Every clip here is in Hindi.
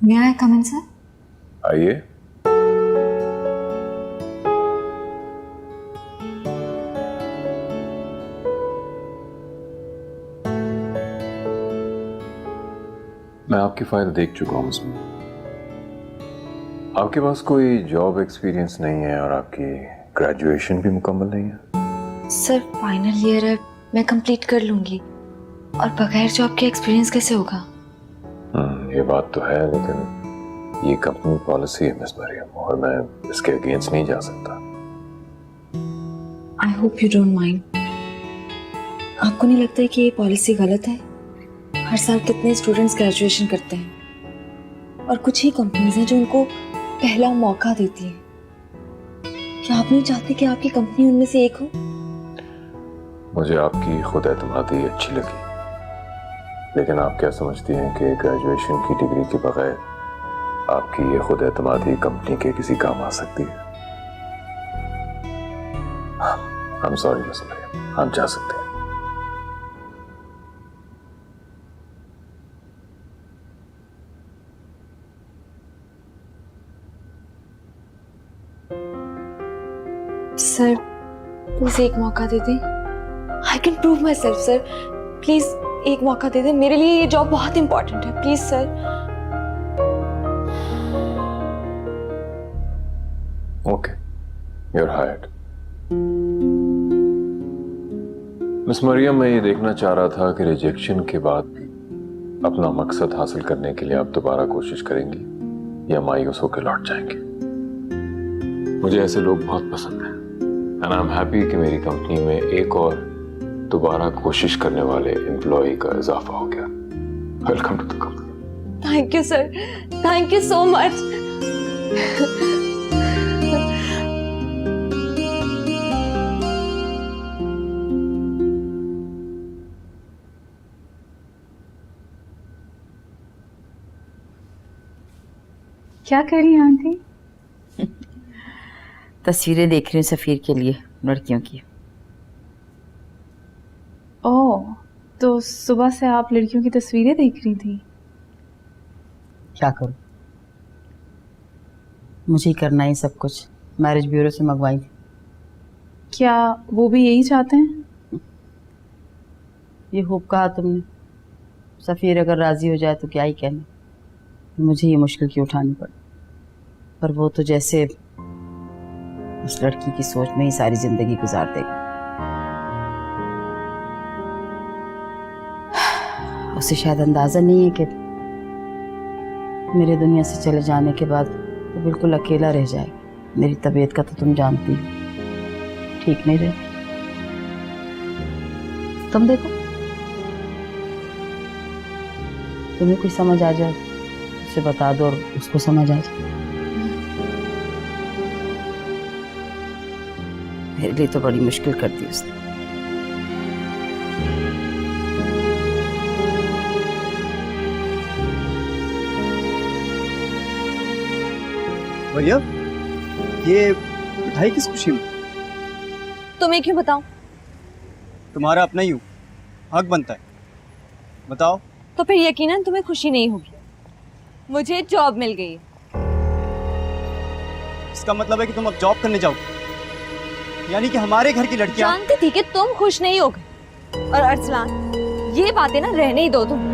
May I come in, sir? आइए। मैं आपकी फाइल देख चुका हूँ उसमें। आपके पास कोई जॉब एक्सपीरियंस नहीं है और आपकी ग्रेजुएशन भी मुकम्मल नहीं है। सर फाइनल ईयर है, मैं कंप्लीट कर लूंगी। और बगैर जॉब के एक्सपीरियंस कैसे होगा? ये बात तो है, लेकिन ये कंपनी पॉलिसी है मिस मरियम, और मैं इसके अगेंस्ट नहीं जा सकता। I hope you don't mind. आपको नहीं लगता है कि ये पॉलिसी गलत है? हर साल कितने स्टूडेंट्स ग्रेजुएशन करते हैं और कुछ ही कंपनीज हैं जो उनको पहला मौका देती है। क्या आप नहीं चाहते कि आपकी कंपनी उनमें से एक हो? मुझे आपकी खुद एतमादी अच्छी लगी, लेकिन आप क्या समझती हैं कि ग्रेजुएशन की डिग्री के बगैर आपकी ये खुद एतमादी कंपनी के किसी काम आ सकती है? I am sorry miss Mariam, आप जा सकते हैं। सर प्लीज एक मौका दे दें। I can prove my self sir, please एक मौका दे दें। मेरे लिए ये जॉब बहुत इंपॉर्टेंट है, please sir. Okay, you are hired. Miss Mariam, मैं ये देखना चाह रहा था कि रिजेक्शन के बाद भी अपना मकसद हासिल करने के लिए आप दोबारा कोशिश करेंगी या मायूस होकर लौट जाएंगे। मुझे ऐसे लोग बहुत पसंद हैं, एंड आई एम हैप्पी कि मेरी कंपनी में एक और दोबारा कोशिश करने वाले एम्प्लॉय का इजाफा हो गया। Welcome to the company. Thank you sir, thank you so much. क्या कर रही हैं आंटी? तस्वीरें देख रही हूँ सफ़ीर के लिए, लड़कियों की। ओह, तो सुबह से आप लड़कियों की तस्वीरें देख रही थी? क्या करूँ, मुझे ही करना है सब कुछ। मैरिज ब्यूरो से मंगवाई थी। क्या वो भी यही चाहते हैं? ये खूब कहा तुमने। सफ़ीर अगर राज़ी हो जाए तो क्या ही कहना, मुझे ये मुश्किल क्यों उठानी पड़ी। पर वो तो जैसे उस लड़की की सोच में ही सारी जिंदगी गुजार देगी। उसे शायद अंदाज़ा नहीं है कि मेरे दुनिया से चले जाने के बाद वो बिल्कुल अकेला रह जाएगी। मेरी तबीयत का तो तुम जानती हो, ठीक नहीं रहती। तुम देखो, तुम्हें कुछ समझ आ जाए उसे बता दो और उसको समझ आ जाए। मेरे लिए तो बड़ी मुश्किल कर दी उसने। भैया, ये मिठाई किस खुशी में? तुम्हें क्यों बताऊं? तुम्हारा अपना ही हूँ, हक बनता है, बताओ। तो फिर यकीनन तुम्हें खुशी नहीं होगी। मुझे जॉब मिल गई। इसका मतलब है कि तुम अब जॉब करने जाओगे, यानी कि हमारे घर की लड़कियां। जानती थी कि तुम खुश नहीं होगे। और अरसलान, ये बातें ना रहने ही दो तुम।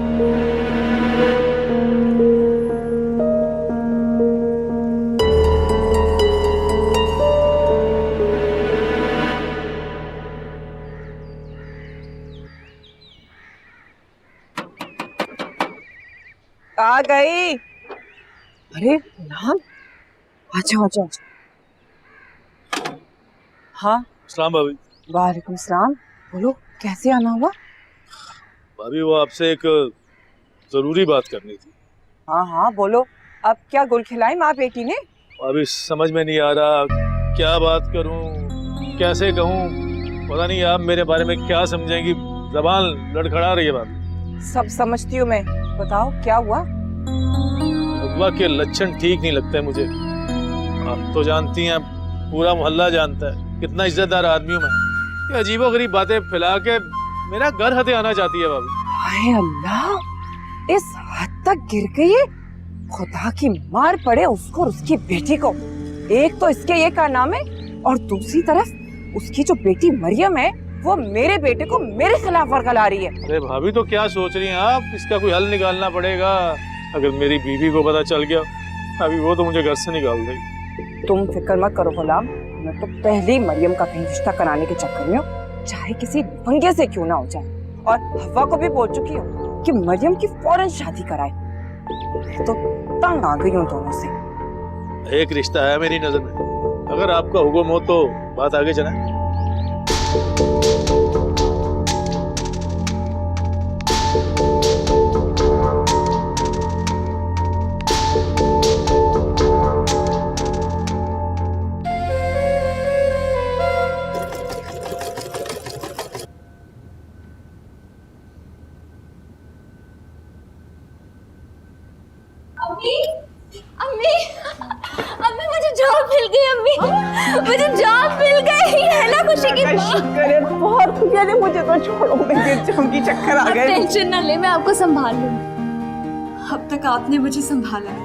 आ गई। अरे नाम, अच्छा अच्छा अच्छा। हाँ, सलाम भाभी। वालेकुम सलाम। बोलो, कैसे आना हुआ? भाभी वो आपसे एक जरूरी बात करनी थी। हाँ हाँ बोलो। अब क्या गुल खिलाई माँ बेटी ने? अभी समझ में नहीं आ रहा क्या बात करूं, कैसे कहूं। पता नहीं आप मेरे बारे में क्या समझेंगी, जबान लड़खड़ा रही है भाभी। सब समझती हूँ मैं, बताओ क्या हुआ? अगवा के लक्षण ठीक नहीं लगते मुझे। आप तो जानती हैं, पूरा मोहल्ला जानता है कितना इज्जतदार आदमी हूँ मैं। ये अजीबोगरीब बातें फैला के मेरा घर हथे आना चाहती है भाभी। हाय अल्लाह, इस हद तक गिर गई है? खुदा की मार पड़े उसको और उसकी बेटी को। एक तो इसके ये कारनामे और दूसरी तरफ उसकी जो बेटी मरियम है वो मेरे बेटे को मेरे खिलाफ वरगला रही है। अरे भाभी तो क्या सोच रही हैं आप? इसका कोई हल निकालना पड़ेगा। अगर मेरी बीवी को पता चल गया अभी वो तो मुझे घर से निकाल देगी। तुम फिक्र मत करो गुलाम, मैं तो पहले ही मरियम का कहीं रिश्ता कराने के चक्कर में हूँ, चाहे किसी पंगे से क्यों ना हो जाए। और हवा को भी बोल चुकी हूँ कि मरियम की फौरन शादी कराए। मैं तो तंग आ गई हूँ दोनों से। एक रिश्ता है मेरी नजर में, अगर आपका हुक्म हो तो बात आगे चलाएं। अम्मी अम्मी मुझे जॉब मिल गई। अम्मी मुझे जॉब मिल गई है ना, खुशी की बात। शुक्र है, बहुत खुशी है। मुझे तो छोड़ो, मैं गिर जाऊंगी, चक्कर आ गए। टेंशन ना ले, मैं आपको संभाल लूंगी। अब तक आपने मुझे संभाला है,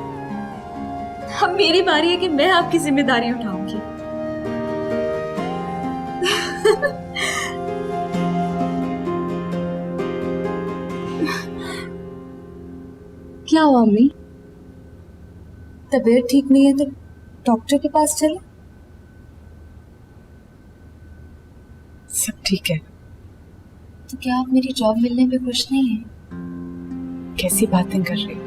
अब मेरी बारी है कि मैं आपकी जिम्मेदारी उठाऊंगी। क्या हुआ अम्मी? तबीयत ठीक नहीं है तो डॉक्टर के पास चले। सब ठीक है। तो क्या आप मेरी जॉब मिलने पे खुश नहीं हैं? कैसी बातें कर रही?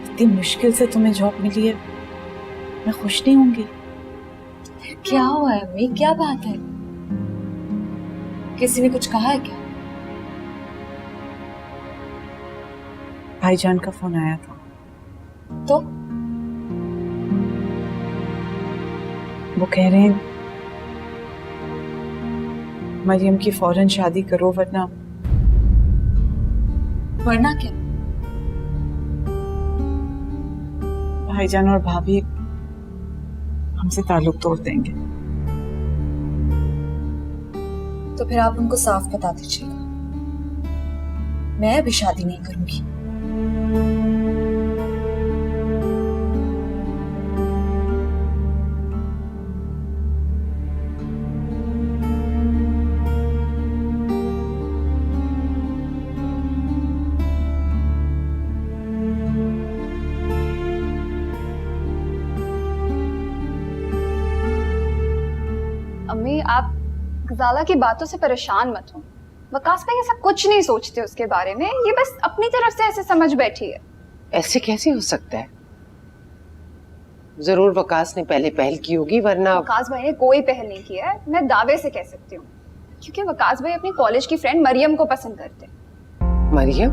इतनी मुश्किल से तुम्हें जॉब मिली है, मैं खुश नहीं होंगी? फिर क्या हुआ है अम्मी, क्या बात है? किसी ने कुछ कहा है क्या? भाईजान का फोन आया था। तो वो कह रहे हैं मरियम की फौरन शादी करो वरना क्या? भाईजान और भाभी हमसे ताल्लुक तोड़ देंगे। तो फिर आप उनको साफ बता दीजिएगा, मैं अभी शादी नहीं करूंगी। अम्मी आप गजाला की बातों से परेशान मत हो। वकास भाई ऐसा कुछ नहीं सोचते उसके बारे में, ये बस अपनी तरफ से ऐसे समझ बैठी है। ऐसे कैसे हो सकता है? जरूर वकास ने पहले पहल की होगी, वरना वकास भाई ने कोई पहल नहीं किया है, मैं दावे से कह सकती हूँ, क्योंकि वकास भाई अपनी कॉलेज की फ्रेंड मरियम को पसंद करते। मरियम?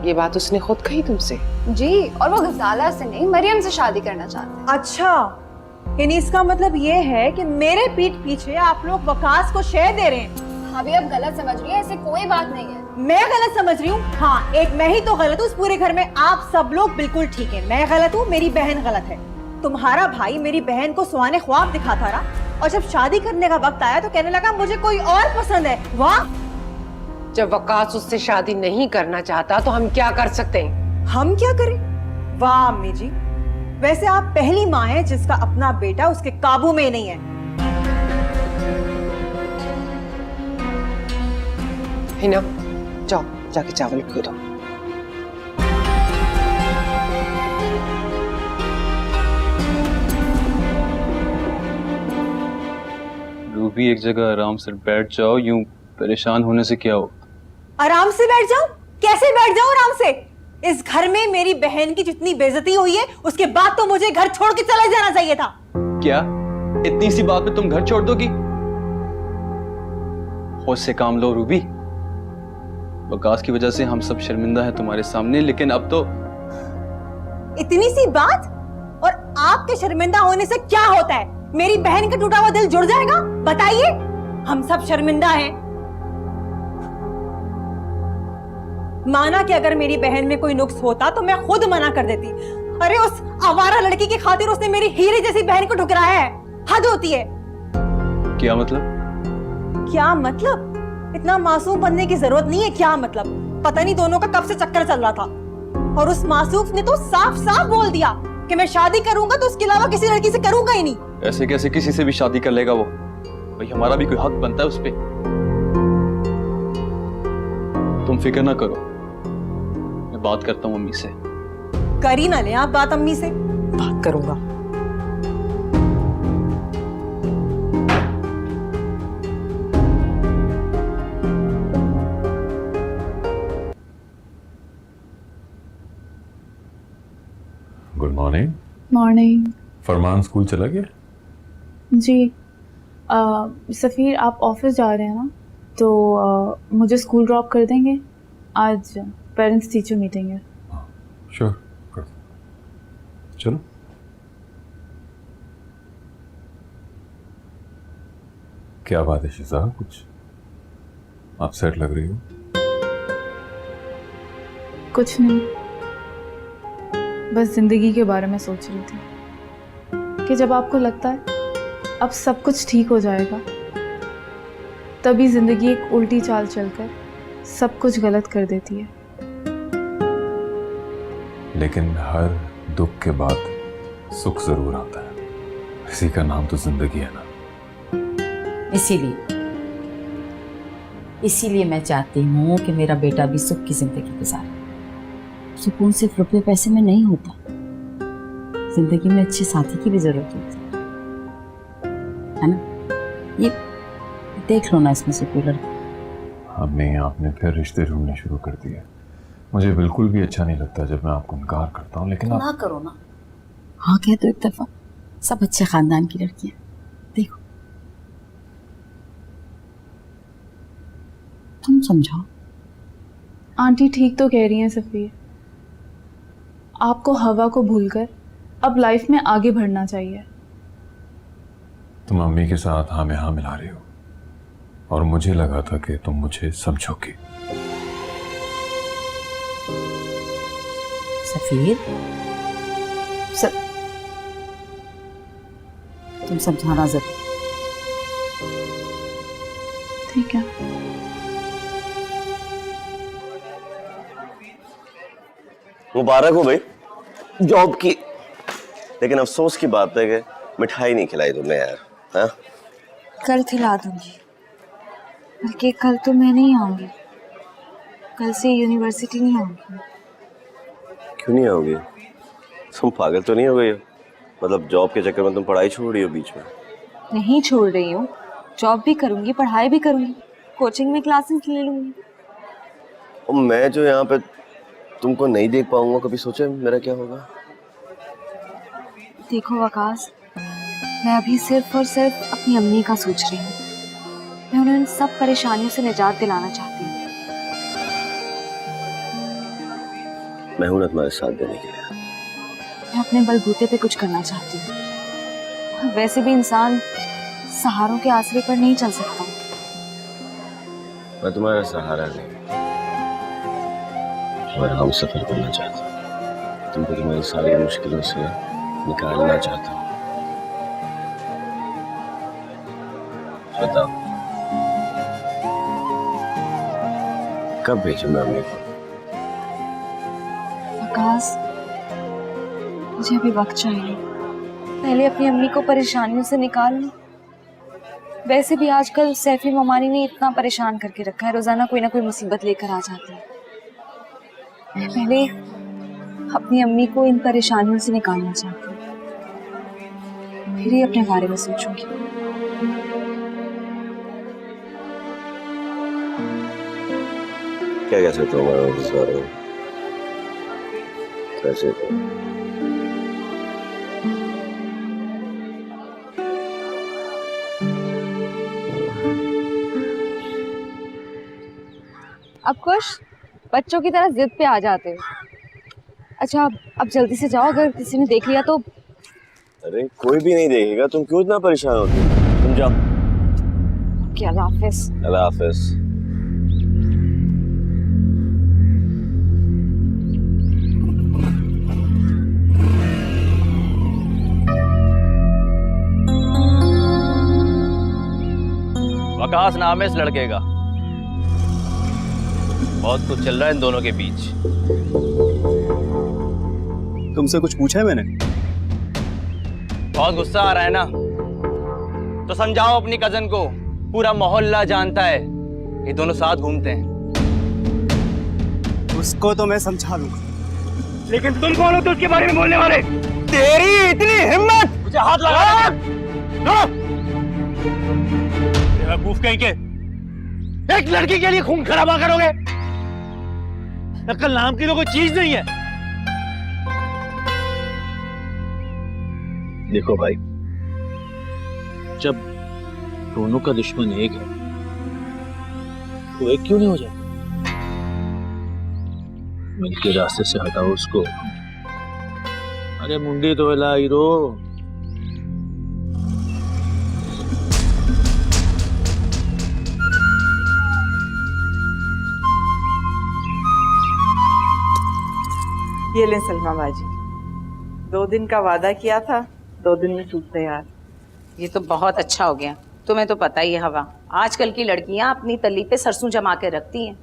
ये बात उसने खुद कही तुमसे? जी, और वो गजाला से नहीं मरियम से शादी करना चाहते हैं। अच्छा, यानी इसका मतलब ये है कि मेरे पीठ पीछे आप लोग वकास को शेयर दे रहे हैं। भाभी अब गलत समझ रही है, ऐसे कोई बात नहीं है। मैं गलत समझ रही हूँ? हाँ, एक मैं ही तो गलत हूँ इस पूरे घर में। आप सब लोग बिल्कुल ठीक है। मैं गलत हूँ, मेरी बहन गलत है। तुम्हारा भाई मेरी बहन को सुहाने ख्वाब दिखाता रहा और जब शादी करने का वक्त आया तो कहने लगा मुझे कोई और पसंद है। वाह! जब वकास उससे शादी नहीं करना चाहता तो हम क्या कर सकते हैं? हम क्या करें? वाह अम्मी जी, वैसे आप पहली माँ हैं जिसका अपना बेटा उसके काबू में नहीं है। हिना, जाओ जाके चावल खो दो। रूबी, एक जगह आराम से बैठ जाओ, यूं परेशान होने से क्या हो? आराम से बैठ जाऊं? कैसे बैठ जाऊं आराम से? इस घर में मेरी बहन की जितनी बेइज्जती हुई है उसके बाद तो मुझे घर छोड़ के चला जाना चाहिए था। क्या इतनी सी बात पे तुम घर छोड़ दोगी? होश से काम लो रूबी। वकास की वजह से हम सब शर्मिंदा हैं तुम्हारे सामने, लेकिन अब तो इतनी सी बात और आपके शर्मिंदा होने से क्या होता है? मेरी बहन का टूटा हुआ दिल जुड़ जाएगा? बताइए, हम सब शर्मिंदा हैं। माना कि अगर मेरी बहन में कोई नुक्स होता तो मैं खुद मना कर देती। अरे उस आवारा लड़की की खातिर उसने मेरी हीरे जैसी बहन को ठुकराया है। हद होती है। क्या मतलब? क्या मतलब? इतना मासूम बनने की जरूरत नहीं है। क्या मतलब? पता नहीं दोनों का कब से चक्कर चल रहा था। और उस मासूफ ने तो साफ साफ बोल दिया कि मैं शादी करूंगा तो उसके अलावा किसी लड़की से करूंगा ही नहीं। ऐसे कैसे किसी से भी शादी कर लेगा वो? भाई हमारा भी कोई हक बनता है उस पे। तुम फिक्र ना करो, मैं बात करता हूँ मम्मी से। कर ही ना ले आप बात अम्मी से। बात करूंगा। Good morning. मॉर्निंग। फरमान स्कूल चला गया? जी सफ़ीर, आप ऑफिस जा रहे हैं ना, तो मुझे स्कूल ड्रॉप कर देंगे? आज पेरेंट्स टीचर मीटिंग है। श्योर, कर दो। चलो। क्या बात है शिजा, कुछ अपसेट लग रही हो? कुछ नहीं, बस जिंदगी के बारे में सोच रही थी कि जब आपको लगता है अब सब कुछ ठीक हो जाएगा, तभी जिंदगी एक उल्टी चाल चलकर सब कुछ गलत कर देती है। लेकिन हर दुख के बाद सुख जरूर आता है, इसी का नाम तो जिंदगी है ना। इसीलिए मैं चाहती हूँ कि मेरा बेटा भी सुख की जिंदगी गुजारे। सुकून सिर्फ रुपये पैसे में नहीं होता, जिंदगी में अच्छे साथी की भी जरूरत होती है ना। ये देख लो ना, इसमें से कोई लड़का। अम्मी, आपने फिर रिश्ते ढूंढने शुरू कर दिए। मुझे बिल्कुल भी अच्छा नहीं लगता जब मैं आपको इनकार करता हूँ, लेकिन ना करो ना, हाँ कह दो एक दफा। सब अच्छे खानदान की लड़कियां, देखो तुम समझाओ। आंटी ठीक तो कह रही हैं सफ़ीर, आपको हवा को भूलकर अब लाइफ में आगे बढ़ना चाहिए। तुम अम्मी के साथ हाँ में हाँ मिला रही हो, और मुझे लगा था कि तुम मुझे समझोगी। सफीर, तुम समझाना जरूर। ठीक है। मुबारक हो भाई जॉब की, लेकिन अफसोस की बात है कि मिठाई नहीं खिलाई तुमने यार। हाँ, कल खिला दूंगी, बल्कि कल तो मैं नहीं आऊंगी, कल से यूनिवर्सिटी नहीं आऊंगी। क्यों नहीं आओगी? तुम पागल तो नहीं हो गई हो? मतलब जॉब के चक्कर में तुम पढ़ाई छोड़ रही हो बीच में? नहीं छोड़ रही हूँ, जॉब भी करूंगी, पढ़ाई भी करूंगी, कोचिंग में क्लासेस ले लूंगी। और मैं जो यहाँ पे तुमको नहीं देख पाऊंगा, कभी सोचे मेरा क्या होगा? देखो वकास, मैं अभी सिर्फ और सिर्फ अपनी अम्मी का सोच रही हूँ। मैं उन्हें सब परेशानियों से निजात दिलाना चाहती हूँ। मैं हूं ना तुम्हारे साथ देने के लिए। मैं अपने बलबूते पे कुछ करना चाहती हूँ। वैसे भी इंसान सहारों के आसरे पर नहीं चल सकता। मैं तुम्हारा सहारा नहीं, मैं हम सफर करना चाहता हूँ। तुमको तुम्हारी सारी मुश्किलों से निकालना चाहता हूँ। बताओ कब भेजूं मैं अम्मी को? आकाश, मुझे अभी वक्त चाहिए। पहले अपनी अम्मी को परेशानियों से निकाल लो। वैसे भी आजकल सैफी ममानी ने इतना परेशान करके रखा है, रोजाना कोई ना कोई मुसीबत लेकर आ जाती है। मैं पहले अपनी अम्मी को इन परेशानियों से निकालना चाहती हूँ, फिर ही अपने बारे में सोचूंगी। क्या कह सकता हूँ मैं इस बारे में? कैसे अब खुश बच्चों की तरह जिद पे आ जाते हो। अच्छा अब जल्दी से जाओ, अगर किसी ने देख लिया तो। अरे कोई भी नहीं देखेगा, तुम क्यों इतना परेशान होती हो? तुम जाओ। क्या अल्लाह हाफिज। अल्लाह हाफिज। वकास नाम है इस लड़के का, बहुत कुछ चल रहा है इन दोनों के बीच। तुमसे कुछ पूछा है मैंने? बहुत गुस्सा आ रहा है ना, तो समझाओ अपनी कजन को। पूरा मोहल्ला जानता है ये दोनों साथ घूमते हैं। उसको तो मैं समझा दूंगा, लेकिन तुम कौन हो तो उसके बारे में बोलने वाले? तेरी इतनी हिम्मत! मुझे हाथ लगा! बेवकूफ कहीं के, एक लड़की के लिए खून खराबा करोगे? अक्ल नाम की तो कोई चीज नहीं है। देखो भाई, जब दोनों का दुश्मन एक है तो एक क्यों नहीं हो जाता? मिलके रास्ते से हटाओ उसको। अरे मुंडी तो हिला हीरो। ये ले सलमा बाजी, 2 दिन का वादा किया था, 2 दिन में सूट तैयार। ये तो बहुत अच्छा हो गया। तुम्हें तो पता ही है हवा, आजकल की लड़कियां अपनी तल्ली पे सरसों जमा के रखती हैं।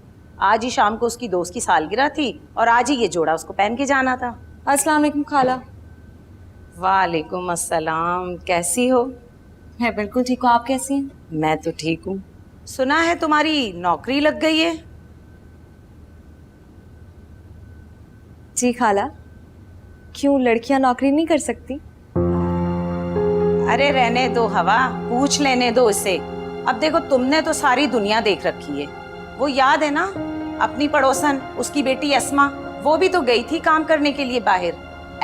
आज ही शाम को उसकी दोस्त की सालगिरह थी और आज ही ये जोड़ा उसको पहन के जाना था। अस्सलाम वालेकुम खाला। वालेकुम अस्सलाम, कैसी हो? मैं बिल्कुल ठीक हूँ, आप कैसी हैं? मैं तो ठीक हूँ। सुना है तुम्हारी नौकरी लग गई है? जी खाला, क्यों लड़कियां नौकरी नहीं कर सकती? अरे रहने दो हवा, पूछ लेने दो इसे। अब देखो, तुमने तो सारी दुनिया देख रखी है। वो याद है ना अपनी पड़ोसन, उसकी बेटी अस्मा, वो भी तो गई थी काम करने के लिए बाहर।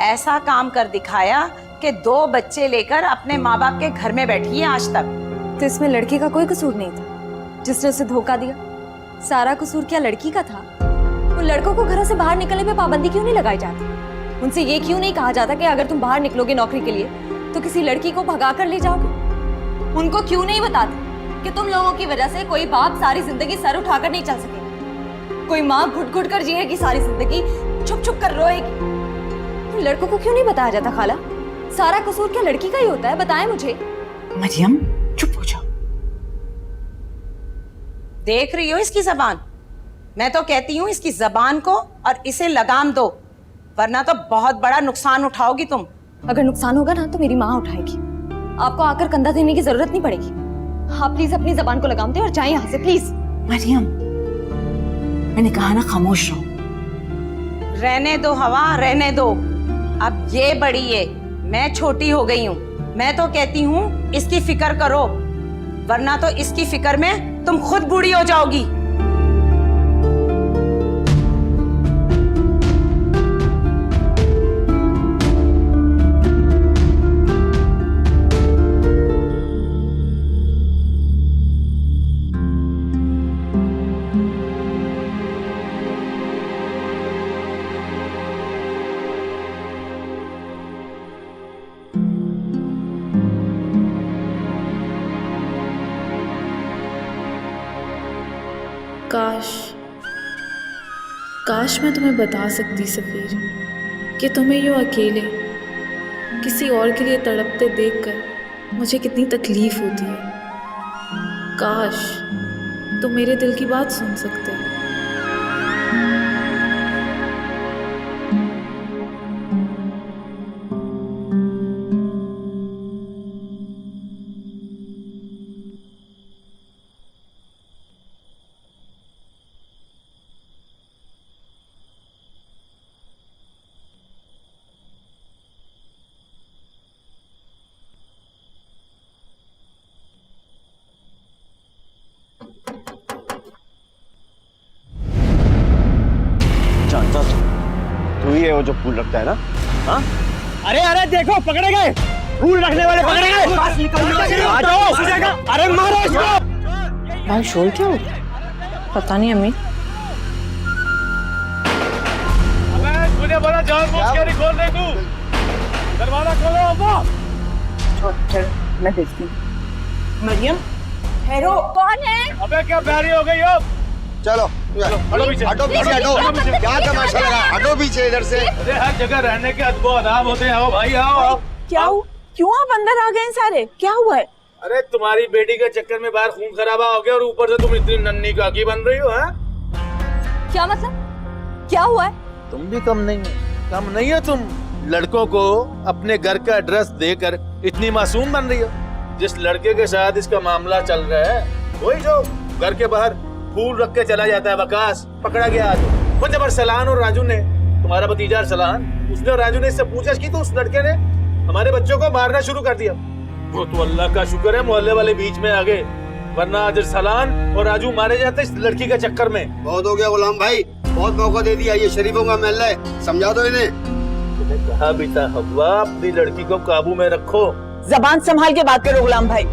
ऐसा काम कर दिखाया कि 2 बच्चे लेकर अपने माँ बाप के घर में बैठी है आज तक। तो इसमें लड़के का कोई कसूर नहीं था जिसने उसे धोखा दिया? सारा कसूर क्या लड़की का था? तो लड़कों को घरों से बाहर निकलने पे पाबंदी क्यों नहीं लगाई जाती? उनसे ये क्यों नहीं कहा जाता कि अगर तुम बाहर निकलोगे नौकरी के लिए तो किसी लड़की को भगा कर ले जाओगे? उनको क्यों नहीं बताते कि तुम लोगों की वजह से कोई बाप सारी जिंदगी सर उठाकर नहीं चल सकेगा, कोई माँ घुट घुट कर जिएगी सारी जिंदगी, छुप छुप कर रोएगी? लड़कों को क्यों नहीं बताया जाता खाला? सारा कसूर क्या लड़की का ही होता है? बताएं मुझे। मरियम चुप हो जाओ। देख रही हो इसकी जबान? मैं तो कहती हूँ इसकी जबान को और इसे लगाम दो, वरना तो बहुत बड़ा नुकसान उठाओगी तुम। अगर नुकसान होगा ना तो मेरी माँ उठाएगी, आपको आकर कंधा देने की जरूरत नहीं पड़ेगी। आप प्लीज अपनी जबान को लगाम दें और जाएं यहाँ से प्लीज। मरियम, मैंने कहा ना खामोश रहो। रहने दो हवा, रहने दो। अब ये बड़ी है, मैं छोटी हो गई हूँ। मैं तो कहती हूँ इसकी फिक्र करो, वरना तो इसकी फिक्र में तुम खुद बूढ़ी हो जाओगी। काश मैं तुम्हें बता सकती सफीर कि तुम्हें यूँ अकेले किसी और के लिए तड़पते देखकर मुझे कितनी तकलीफ होती है। काश तुम मेरे दिल की बात सुन सकते। जानता तू ही है वो जो फूल रखता है ना? हाँ? अरे अरे देखो, पकड़े गए, फूल रखने वाले पकड़े गए। आ जाओ। अरे मारो इसको। भाई शोर क्या होता है? पता नहीं अम्मी। अबे तूने बड़ा जानबूझ के नहीं खोल दे तू। दरवाजा खोलो अम्मा। चल मैं देखती हूँ। मरियम ठहरो। कौन है? अबे क्या बैरी हो गई अब? चलो हटो पीछे, हटो पीछे, हटो। क्या तमाशा लगा? हटो पीछे इधर से। अरे हर जगह रहने के अदबो अदाब होते हैं। आओ भाई आओ आओ। क्या हुआ? क्यों आप अंदर आ गए सारे? क्या हुआ है? अरे तुम्हारी बेटी के चक्कर में बाहर खून खराबा हो गया और ऊपर से तुम इतनी नन्ही काकी बन रही हो। हैं? क्या मतलब? क्या हुआ है? तुम भी कम नहीं है, कम नहीं है तुम। लड़कों को अपने घर का एड्रेस देकर इतनी मासूम बन रही हो? जिस लड़के के साथ इसका मामला चल रहा है वही जो घर के बाहर फूल रख के चला जाता है, वकास पकड़ा गया आज। वो जब अरसलान और राजू ने, तुम्हारा भतीजा अरसलान, उसने और राजू ने इससे पूछा की तो उस लड़के ने हमारे बच्चों को मारना शुरू कर दिया। वो तो अल्लाह का शुक्र है मोहल्ले वाले बीच में आ गए, वरना आज अरसलान और राजू मारे जाते इस लड़की के चक्कर में। बहुत हो गया गुलाम भाई, बहुत मौका दे दिया, ये शरीफों का महल है, समझा दो इन्हें। कहा भी था हवा, अपनी लड़की को काबू में रखो। जबान संभाल के बात करो गुलाम भाई,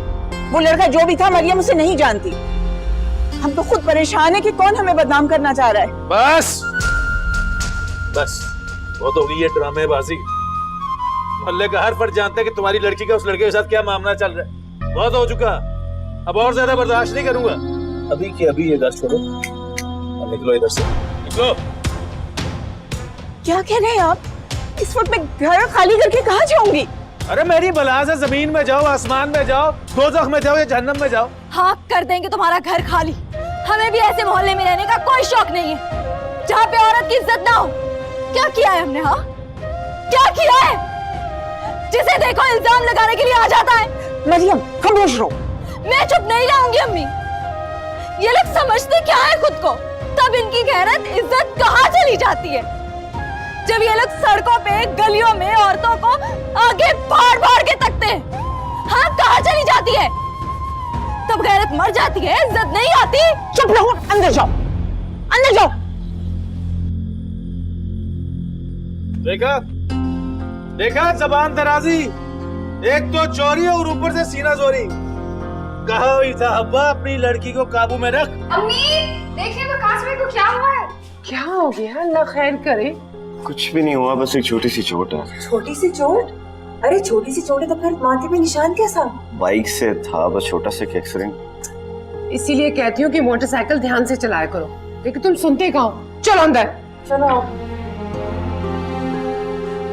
वो लड़का जो भी था मरियम उसे नहीं जानती। हम तो खुद परेशान है कि कौन हमें बदनाम करना चाह रहा है। बस बस बहुत हो गई ये ड्रामेबाजी। मोहल्ले का हर फर्द जानता है कि तुम्हारी लड़की का उस लड़के के साथ क्या मामला चल रहा है। बहुत हो चुका, अब और ज्यादा बर्दाश्त नहीं करूंगा। अभी के अभी ये घर छोड़ो और निकलो इधर से, निकलो। क्या कह रहे हैं आप? इस वक्त मैं घर खाली करके कहाँ जाऊंगी? अरे मेरी बला से जमीन में जाओ, आसमान में जाओ, दोज़ख में जाओ या जहन्नम में जाओ। हाँ कर देंगे तुम्हारा घर खाली। हमें भी ऐसे मोहल्ले में रहने का कोई शौक नहीं है जहाँ पे औरत की इज्जत ना हो। क्या किया है हमने? हाँ क्या किया है? जिसे देखो इल्जाम लगाने के लिए आ जाता है। मरियम खामोश रहो। मैं चुप नहीं रहूंगी अम्मी। ये लोग समझते क्या है खुद को? तब इनकी गैरत इज्जत कहाँ चली जाती है? जब ये लोग सड़कों पे गलियों में औरतों को आगे भाड़ भाड़ के तकते हैं। हाँ कहाँ चली जाती है? तब गैरत मर जाती है, इज्जत नहीं आती। चुप रहो, अंदर जाओ, अंदर जाओ। देखा देखा जबान दराजी, एक तो चोरी और ऊपर से सीना चोरी। कहा हुई था हब्बा अपनी लड़की को काबू में रख। अम्मी देखिए वकास भाई को क्या हुआ है? क्या हो गया? अल्लाह खैर करे। कुछ भी नहीं हुआ, बस एक छोटी सी चोट है। छोटी सी चोट? अरे छोटी सी चोट है तो फिर माथे पे निशान कैसा? बाइक से था, बस छोटा सा एक्सीडेंट। इसीलिए कहती हूँ कि मोटरसाइकिल ध्यान से चलाया करो, लेकिन तुम सुनते कहाँ हो? चलो अंदर चलो।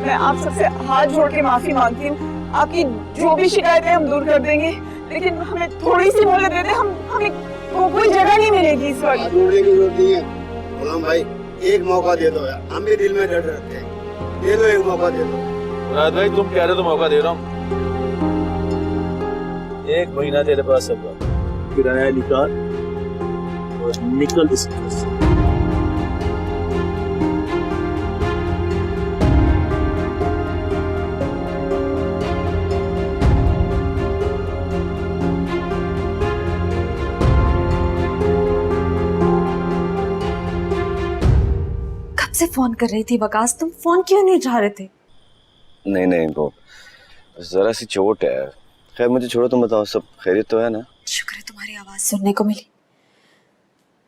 मैं आप सबसे हाथ जोड़ के माफी मांगती हूँ। आपकी जो भी शिकायतें हम दूर कर देंगे, लेकिन हमें थोड़ी सी मोहलत दे दे। हमें कोई जगह नहीं मिलेगी इस वक्त। ढूंढने की जरूरत नहीं है गुलाम भाई, एक मौका दे दो यार, हम भी दिल में डर रखते हैं। दे दो एक मौका, दे दो। राज भाई तुम कह रहे हो तो मौका दे रहा हूँ। 1 महीना तेरे पास सब किराया निकाल और निकल इस घर से। से फोन कर रही थी वकास, तुम फोन क्यों नहीं उठा रहे थे? नहीं नहीं, वो जरा सी चोट है। खैर मुझे छोड़ो, तुम बताओ सब खैरियत तो है ना? शुक्र है तुम्हारी आवाज सुनने को मिली।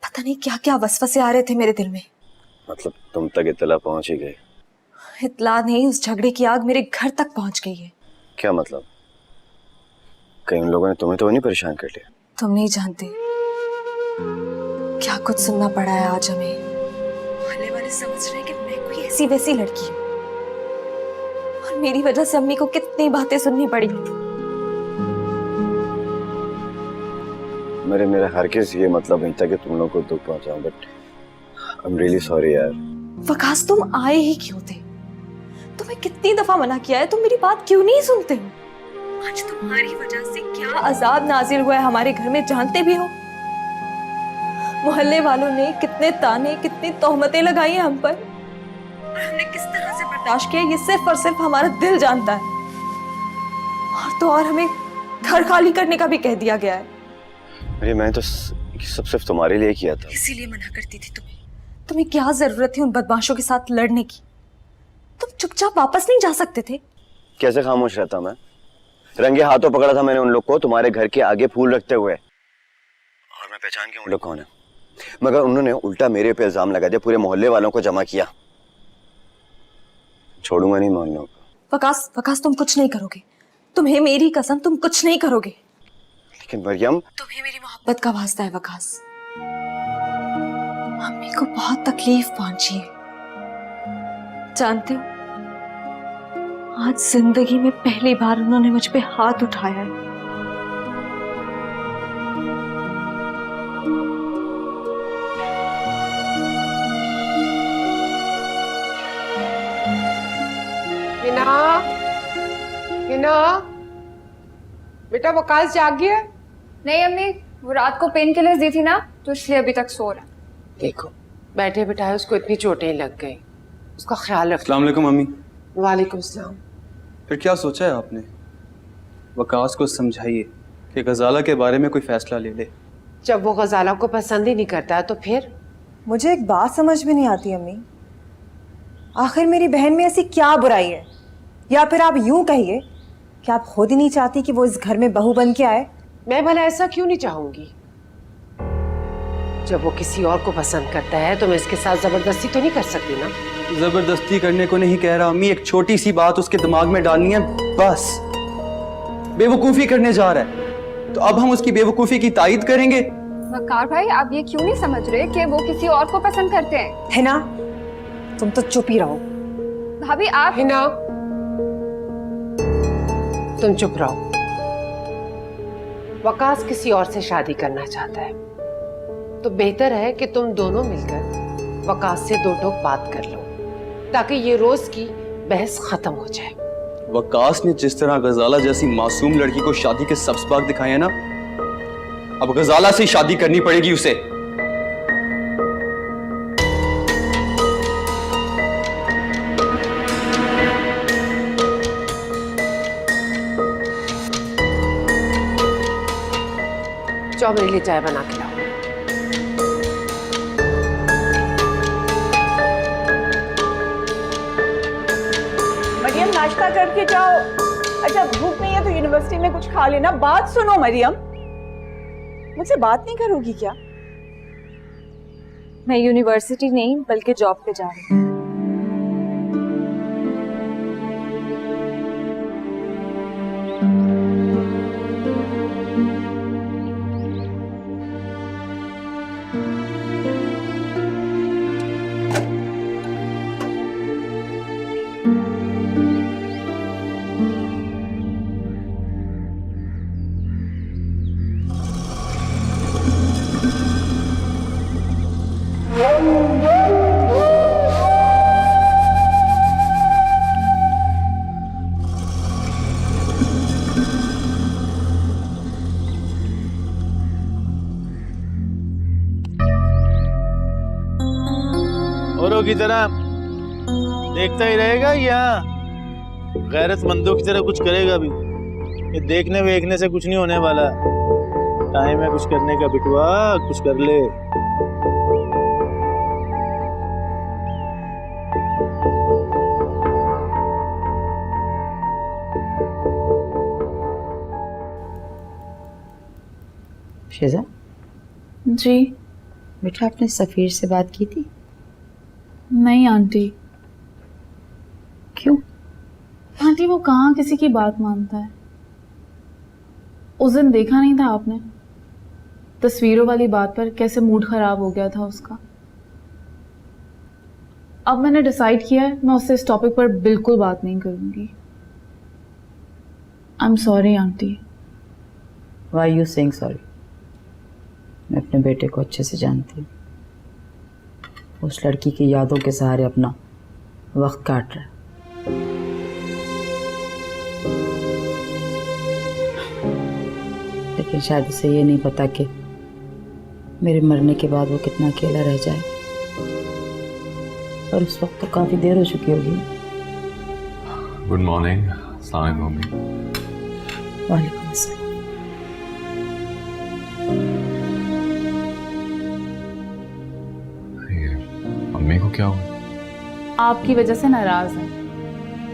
पता नहीं क्या क्या वसवसे आ रहे थे मेरे दिल में। मतलब तुम तक इत्तला पहुंच ही गई? इत्तला नहीं, उस झगड़े की आग मेरे घर तक पहुंच गई है। क्या मतलब? कहीं उन लोगों ने तुम्हें तो नहीं परेशान कर लिया? तुम नहीं जानते क्या कुछ सुनना पड़ा है आज हमें। मोहल्ले वाले समझ रहे हैं कि मैं कोई ऐसी वैसी लड़की हूँ और मेरी वजह से अम्मी को कितनी बातें सुननी पड़ी। मेरा हरगिज़ ये मतलब नहीं था कि तुम लोगों को दुख पहुंचाऊं, but I am really sorry यार। वकास तुम आए ही क्यों थे? तुम्हें कितनी दफा मना किया है, तुम मेरी बात क्यों नहीं सुनते हो? आज तुम्हारी वजह से क्या अजाब नाजिल हुआ है हमारे घर में जानते भी हो। मोहल्ले वालों ने कितने ताने, कितनी तोहमतें लगाई हैं हम पर, और हमने किस तरह से बर्दाश्त किया ये सिर्फ और सिर्फ हमारा दिल जानता है। और तो और हमें घर खाली करने का भी कह दिया गया है। अरे मैं तो सब सिर्फ तुम्हारे लिए किया था। इसीलिए मना करती थी तुम्हें क्या जरूरत थी उन बदमाशों के साथ लड़ने की? तुम चुपचाप वापस नहीं जा सकते थे? कैसे खामोश रहता मैं? रंगे हाथों पकड़ा था मैंने उन लोग को तुम्हारे घर के आगे फूल रखते हुए, और मैं पहचान के उन लोग कौन है, मगर उन्होंने उल्टा मेरे पे इल्जाम लगा दिया, पूरे मोहल्ले वालों को जमा किया। छोड़ूंगा नहीं मैं उन लोगों को। वकास तुम कुछ नहीं करोगे, तुम्हें मेरी कसम तुम कुछ नहीं करोगे। लेकिन मरियम, तुम्हें मेरी मोहब्बत का वास्ता है वकास। मम्मी को बहुत तकलीफ पहुंची है, जानते हो आज जिंदगी में पहली बार उन्होंने मुझ पे हाथ उठाया है। हिना बेटा वकास जाग गया? नहीं अम्मी, वो रात को पेन किलर्स दी थी ना, तो इसलिए अभी तक सो रहा है। देखो बैठे बिठाए उसको इतनी चोटें लग गई, उसका ख्याल रखो। अस्सलाम वालेकुम मम्मी। वालेकुम सलाम। फिर क्या सोचा है आपने? वकास को समझाइए कि गजाला के बारे में कोई फैसला ले ले। जब वो गजाला को पसंद ही नहीं करता है तो फिर? मुझे एक बात समझ में नहीं आती अम्मी, आखिर मेरी बहन में ऐसी क्या बुराई है? या फिर आप यूं कहिए कि आप खुद ही नहीं चाहती कि वो इस घर में बहू बन के आए? मैं भला ऐसा क्यों नहीं चाहूंगी? जब वो किसी और को पसंद करता है तो मैं इसके साथ जबरदस्ती तो नहीं कर सकती ना। जबरदस्ती करने को नहीं कह रहा अम्मी, एक छोटी सी बात उसके दिमाग में डालनी है बस। बेवकूफी करने जा रहा है तो अब हम उसकी बेवकूफी की तायद करेंगे? वकार भाई, आप ये क्यों नहीं समझ रहे कि वो किसी और को पसंद करते हैं? है ना, तुम तो चुप ही रहो। भाभी आप हिना तुम चुप रहो। वकास किसी और से शादी करना चाहता है तो बेहतर है कि तुम दोनों मिलकर वकास से दो टोक बात कर लो ताकि ये रोज की बहस खत्म हो जाए। वकास ने जिस तरह गजाला जैसी मासूम लड़की को शादी के सबसबाग दिखाए हैं ना, अब गजाला से शादी करनी पड़ेगी उसे। जाओ मेरे लिए चाय बना के लाओ। मरियम नाश्ता करके जाओ। अच्छा भूख नहीं है तो यूनिवर्सिटी में कुछ खा लेना। बात सुनो मरियम, मुझसे बात नहीं करोगी क्या? मैं यूनिवर्सिटी नहीं बल्कि जॉब पे जा रही हूँ। औरों की तरह देखता ही रहेगा या गैरतमंदों की तरह कुछ करेगा भी? ये देखने वेखने से कुछ नहीं होने वाला। टाइम है कुछ करने का बिटवा, कुछ कर ले। शेजा जी बेटा, आपने सफीर से बात की थी? नहीं आंटी। क्यों? आंटी वो कहाँ किसी की बात मानता है। उस दिन देखा नहीं था आपने, तस्वीरों वाली बात पर कैसे मूड खराब हो गया था उसका। अब मैंने डिसाइड किया है मैं उससे इस टॉपिक पर बिल्कुल बात नहीं करूंगी। आई am sorry aunty. Why you saying sorry? मैं अपने बेटे को अच्छे से जानती हूँ। उस लड़की की यादों के सहारे अपना वक्त काट रहा है। लेकिन शायद उसे ये नहीं पता कि मेरे मरने के बाद वो कितना अकेला रह जाए। और उस वक्त तो काफी देर हो चुकी होगी। Good morning. अस्सलाम वालेकुम। वालेकुम अस्सलाम। अम्मी को क्या हुआ? आपकी वजह से नाराज है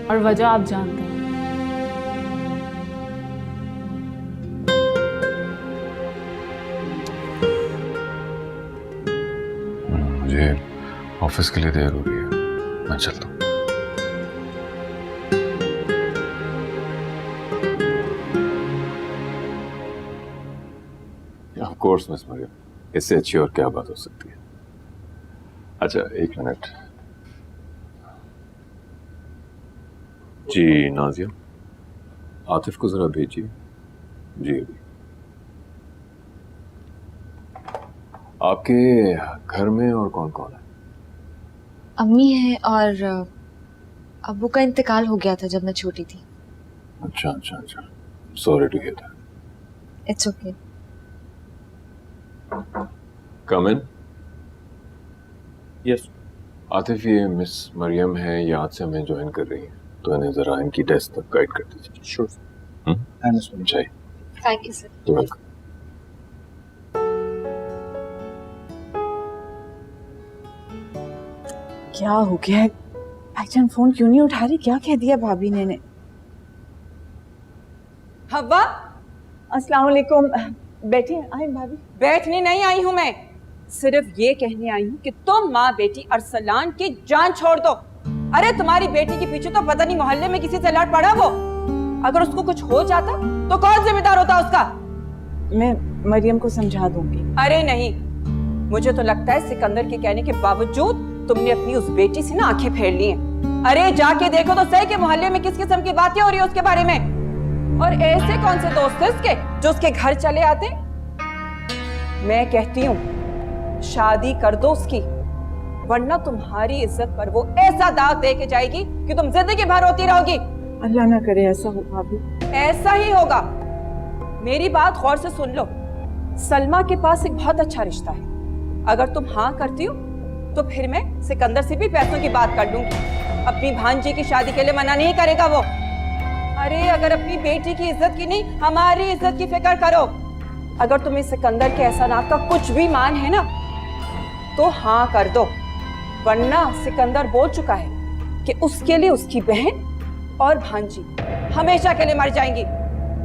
और वजह आप जानते हैं। मुझे ऑफिस के लिए देर हो रही है, मैं चलता हूँ। ऑफ कोर्स मिस मरियम, इससे अच्छी और क्या बात हो सकती है। अच्छा एक मिनट। जी नाजिया, आतिफ को जरा भेजिए। जी अभी। आपके घर में और कौन कौन है? अम्मी है और अब्बू का इंतकाल हो गया था जब मैं छोटी थी। अच्छा अच्छा अच्छा, sorry to hear that. It's okay. Come in. Yes. Atif, ये मिस मरियम है, ये आज से हमें ज्वाइन कर रही है, तो इन्हें जरा इनकी टेस्ट तक गाइड कर दीजिए। श्योर। चाहिए। Thank you sir. क्या हो गया है? भाईजान फोन क्यों नहीं उठा रही? क्या कह दिया भाभी ने? हवा, अस्सलाम वालेकुम। बैठी आई भाभी? बैठने नहीं आई हूँ मैं, सिर्फ ये कहने आई हूँ कि तुम माँ बेटी अरसलान की जान छोड़ दो। अरे तुम्हारी बेटी के पीछे तो पता नहीं मोहल्ले में किसी से लड़ पड़ा वो। अगर उसको कुछ हो जाता तो कौन जिम्मेदार होता उसका? मैं मरियम को समझा दूंगी। अरे नहीं, मुझे तो लगता है सिकंदर के कहने के बावजूद तुमने अपनी उस बेटी से ना आंखें फेर ली हैं। अरे जाके देखो तो सही कि मोहल्ले में किस किस्म की बातें हो रही है उसके बारे में। और ऐसे कौन से दोस्त हैं उसके जो उसके घर चले आते? मैं कहती हूँ शादी कर दो उसकी, वरना तुम्हारी इज्जत पर वो ऐसा दाग दे के जाएगी कि तुम जिंदगी भर रोती रहोगी। अल्लाह ना करे ऐसा हो भाभी। ऐसा ही होगा। मेरी बात गौर से सुन लो, सलमा के पास एक बहुत अच्छा रिश्ता है। अगर तुम हाँ करती हो तो फिर मैं सिकंदर से भी पैसों की बात कर लूंगी। अपनी भांजी की शादी के लिए मना नहीं करेगा वो। अरे अगर अपनी बेटी की इज्जत की नहीं हमारी इज्जत की फिक्र करो। अगर तुम्हें सिकंदर के एहसानात का कुछ भी मान है ना तो हाँ कर दो, वरना सिकंदर बोल चुका है कि उसके लिए उसकी बहन और भांजी हमेशा के लिए मर जाएंगी।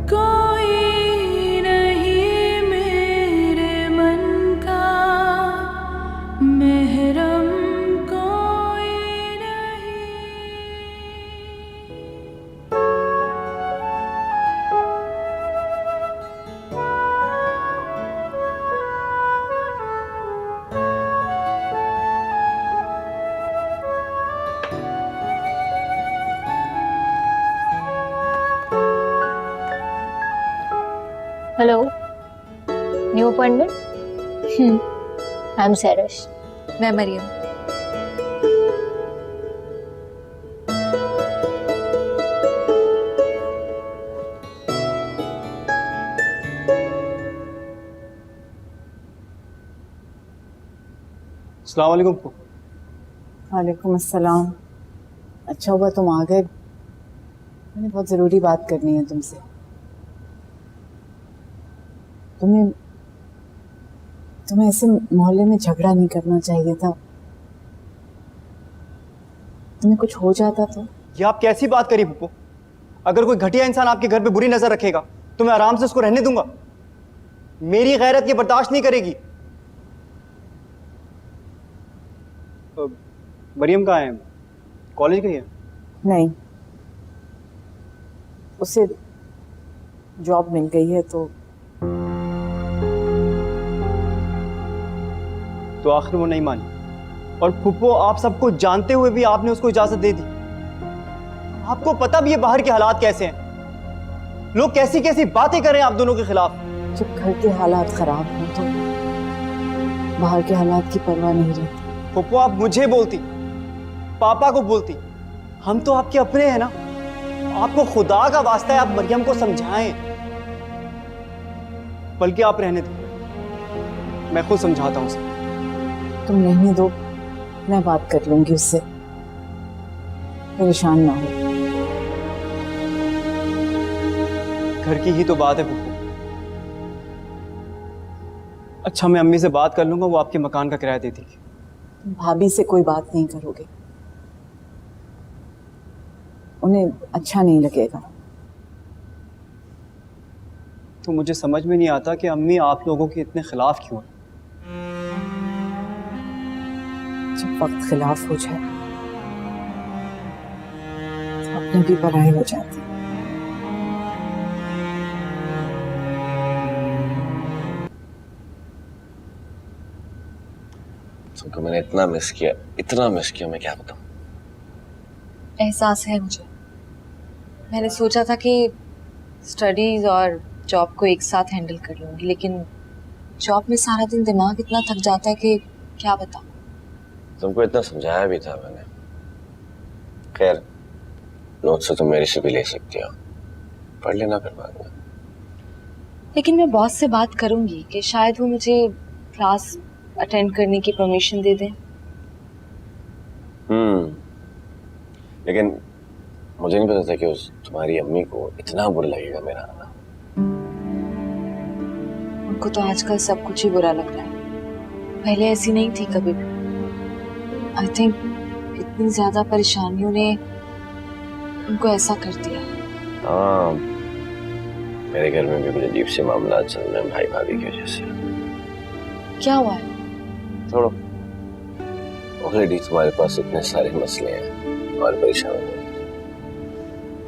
कोई नहीं मेरे मन का महरम, कोई नहीं। Hello, new appointment? I am Sairash. मैं मरियम। अस्सलाम वालेकुम। वालेकुम अस्सलाम। अच्छा हुआ तुम आ गए, मैंने बहुत जरूरी बात करनी है तुमसे। तुम्हें ऐसे मोहल्ले में झगड़ा नहीं करना चाहिए था। तुम्हें कुछ हो जाता तो? ये आप कैसी बात करी पुप्पो? अगर कोई घटिया इंसान आपके घर पे बुरी नजर रखेगा तो मैं आराम से उसको रहने दूंगा? मेरी गैरत ये बर्दाश्त नहीं करेगी। मरियम कहाँ है? कॉलेज गई है? नहीं, उसे जॉब मिल गई है तो आखिर वो नहीं मानी। और फुप्पो, आप सब कुछ जानते हुए भी आपने उसको इजाजत दे दी। आपको पता भी है बाहर के हालात कैसे हैं, लोग कैसी कैसी बातें कर रहे हैं आप दोनों के खिलाफ। जब घर के हालात खराब हो तो बाहर के हालात की परवाह नहीं रहती। फुप्पो, आप मुझे बोलती, पापा को बोलती, हम तो आपके अपने हैं ना। आपको खुदा का वास्ता है आप मरियम को समझाएं। बल्कि आप रहने दो, मैं खुद समझाता हूं उसे। तुम रहने दो, मैं बात कर लूंगी उससे, परेशान ना हो। घर की ही तो बात है पुप्पो। अच्छा, मैं अम्मी से बात कर लूंगा, वो आपके मकान का किराया दे देगी। तुम भाभी से कोई बात नहीं करोगे, उन्हें अच्छा नहीं लगेगा। तो मुझे समझ में नहीं आता कि अम्मी आप लोगों के इतने खिलाफ क्यों है। जब वक्त खिलाफ हो जाए तो अपने भी पराए हो जाते। तुमको मैंने इतना मिस किया, मैं क्या बताऊं। एहसास है मुझे। मैंने सोचा था कि स्टडीज और जॉब को एक साथ हैंडल कर लूंगी, लेकिन जॉब में सारा दिन दिमाग इतना थक जाता है कि क्या बताऊं। तुमको इतना समझाया भी था मैंने। खैर, नोट से तो मेरे से भी ले सकती हो, पढ़ लेना फिर बाद में। लेकिन मैं बॉस से बात करूंगी कि शायद वो मुझे क्लास अटेंड करने की परमिशन दे दें। लेकिन मुझे नहीं पता था कि तुम्हारी अम्मी को इतना बुरा लगेगा मेरा आना। उनको तो आजकल सब कुछ ही बुरा लग रहा है, पहले ऐसी नहीं थी कभी भी। आई थिंक इतनी ज्यादा परेशानियों ने उनको ऐसा कर दिया। हाँ, मेरे घर में भी कुछ अजीब से मामला चल रहे हैं भाई भाभी की वजह से। क्या हुआ है? छोड़ो, ऑलरेडी तुम्हारे पास इतने सारे मसले हैं और परेशान हो।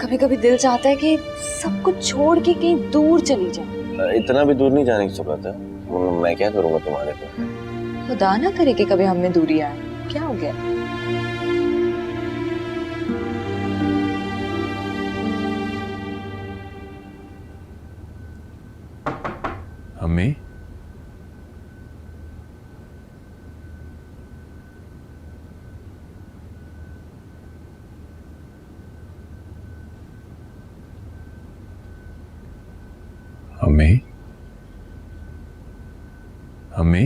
कभी कभी दिल चाहता है कि सब कुछ छोड़ के कहीं दूर चली जाऊं। इतना भी दूर नहीं जाने की जरूरत है, मैं क्या करूंगा तुम्हारे पे। खुदा ना करे कि कभी हम में दूरी आए। क्या हो गया? अम्मी, अम्मी, अम्मी।